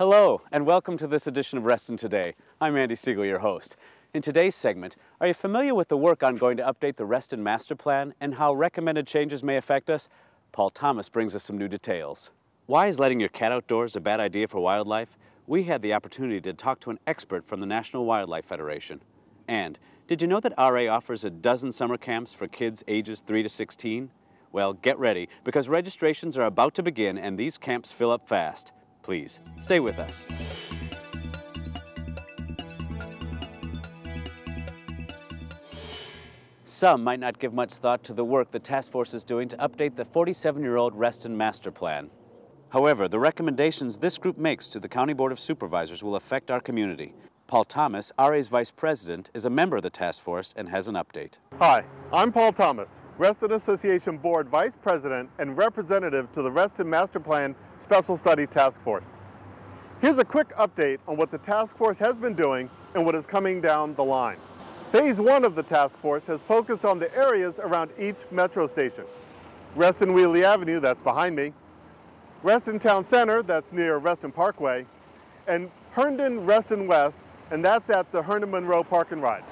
Hello, and welcome to this edition of Reston Today. I'm Andy Sigle, your host. In today's segment, are you familiar with the work ongoing to update the Reston Master Plan and how recommended changes may affect us? Paul Thomas brings us some new details. Why is letting your cat outdoors a bad idea for wildlife? We had the opportunity to talk to an expert from the National Wildlife Federation. And did you know that RA offers a dozen summer camps for kids ages 3 to 16? Well, get ready, because registrations are about to begin and these camps fill up fast. Please, stay with us. Some might not give much thought to the work the task force is doing to update the 47-year-old Reston Master Plan. However, the recommendations this group makes to the County Board of Supervisors will affect our community. Paul Thomas, RA's Vice President, is a member of the task force and has an update. Hi, I'm Paul Thomas, Reston Association Board Vice President and representative to the Reston Master Plan Special Study Task Force. Here's a quick update on what the task force has been doing and what is coming down the line. Phase 1 of the task force has focused on the areas around each metro station. Reston Wheatley Avenue, that's behind me, Reston Town Center, that's near Reston Parkway, and Herndon Reston West, and that's at the Herndon Monroe Park and Ride.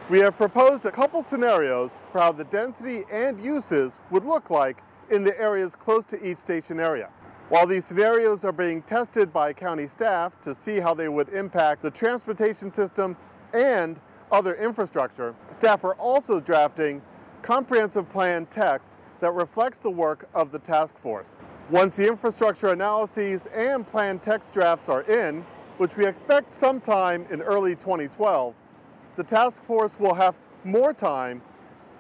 We have proposed a couple scenarios for how the density and uses would look like in the areas close to each station area. While these scenarios are being tested by county staff to see how they would impact the transportation system and other infrastructure, staff are also drafting comprehensive plan text that reflects the work of the task force. Once the infrastructure analyses and plan text drafts are in, which we expect sometime in early 2012, the task force will have more time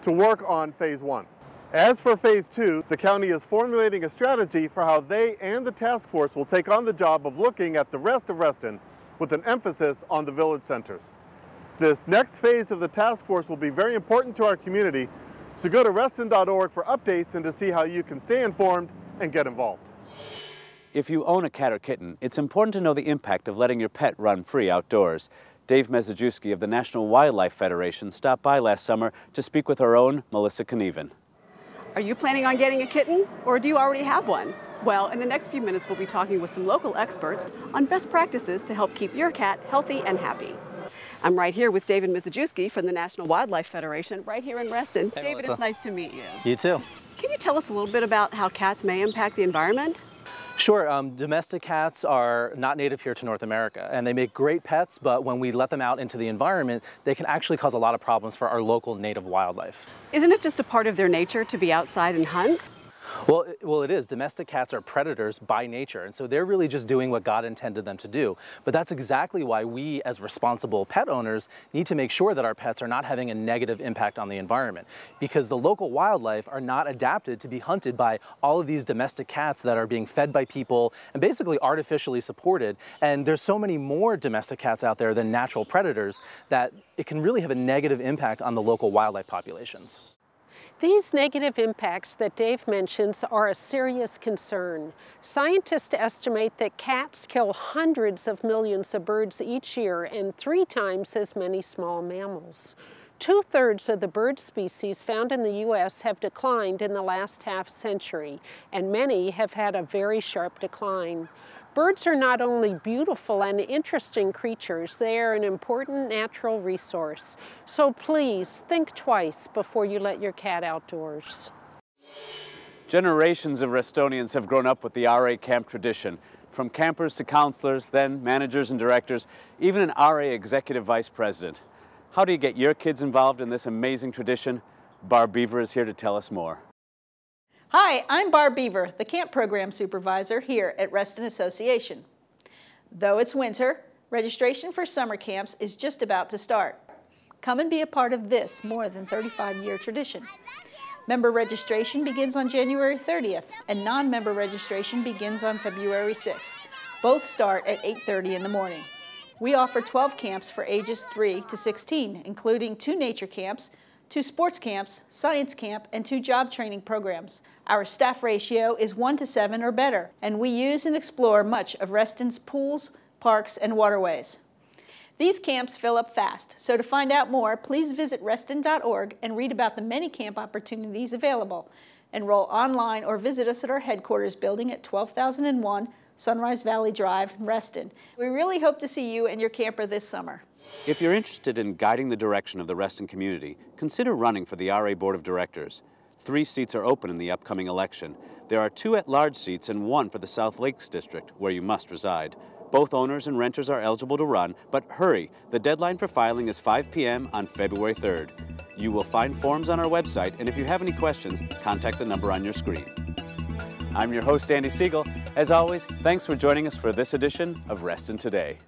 to work on Phase 1. As for Phase 2, the county is formulating a strategy for how they and the task force will take on the job of looking at the rest of Reston with an emphasis on the village centers. This next phase of the task force will be very important to our community, so go to reston.org for updates and to see how you can stay informed and get involved. If you own a cat or kitten, it's important to know the impact of letting your pet run free outdoors. Dave Mezejewski of the National Wildlife Federation stopped by last summer to speak with our own Melissa Knieven. Are you planning on getting a kitten, or do you already have one? Well, in the next few minutes, we'll be talking with some local experts on best practices to help keep your cat healthy and happy. I'm right here with David Mezejewski from the National Wildlife Federation, right here in Reston. Hey, David, Melissa. It's nice to meet you. You too. Can you tell us a little bit about how cats may impact the environment? Sure. Domestic cats are not native here to North America, and they make great pets, but when we let them out into the environment, they can actually cause a lot of problems for our local native wildlife. Isn't it just a part of their nature to be outside and hunt? Well, it is. Domestic cats are predators by nature, and so they're really just doing what God intended them to do. But that's exactly why we, as responsible pet owners, need to make sure that our pets are not having a negative impact on the environment, because the local wildlife are not adapted to be hunted by all of these domestic cats that are being fed by people and basically artificially supported. And there's so many more domestic cats out there than natural predators that it can really have a negative impact on the local wildlife populations. These negative impacts that Dave mentions are a serious concern. Scientists estimate that cats kill hundreds of millions of birds each year and 3 times as many small mammals. 2/3 of the bird species found in the U.S. have declined in the last half-century, and many have had a very sharp decline. Birds are not only beautiful and interesting creatures, they are an important natural resource. So please think twice before you let your cat outdoors. Generations of Restonians have grown up with the RA camp tradition. From campers to counselors, then managers and directors, even an RA executive vice president. How do you get your kids involved in this amazing tradition? Barb Beaver is here to tell us more. Hi, I'm Barb Beaver, the Camp Program Supervisor here at Reston Association. Though it's winter, registration for summer camps is just about to start. Come and be a part of this more than 35-year tradition. Member registration begins on January 30th, and non-member registration begins on February 6th. Both start at 8:30 in the morning. We offer 12 camps for ages 3 to 16, including 2 nature camps, 2 sports camps, science camp, and 2 job training programs. Our staff ratio is 1 to 7 or better, and we use and explore much of Reston's pools, parks, and waterways. These camps fill up fast, so to find out more, please visit reston.org and read about the many camp opportunities available. Enroll online or visit us at our headquarters building at 12,001 Sunrise Valley Drive in Reston. We really hope to see you and your camper this summer. If you're interested in guiding the direction of the Reston community, consider running for the RA Board of Directors. 3 seats are open in the upcoming election. There are 2 at-large seats and 1 for the South Lakes District, where you must reside. Both owners and renters are eligible to run, but hurry! The deadline for filing is 5 p.m. on February 3rd. You will find forms on our website, and if you have any questions, contact the number on your screen. I'm your host, Andy Sigle. As always, thanks for joining us for this edition of Reston Today.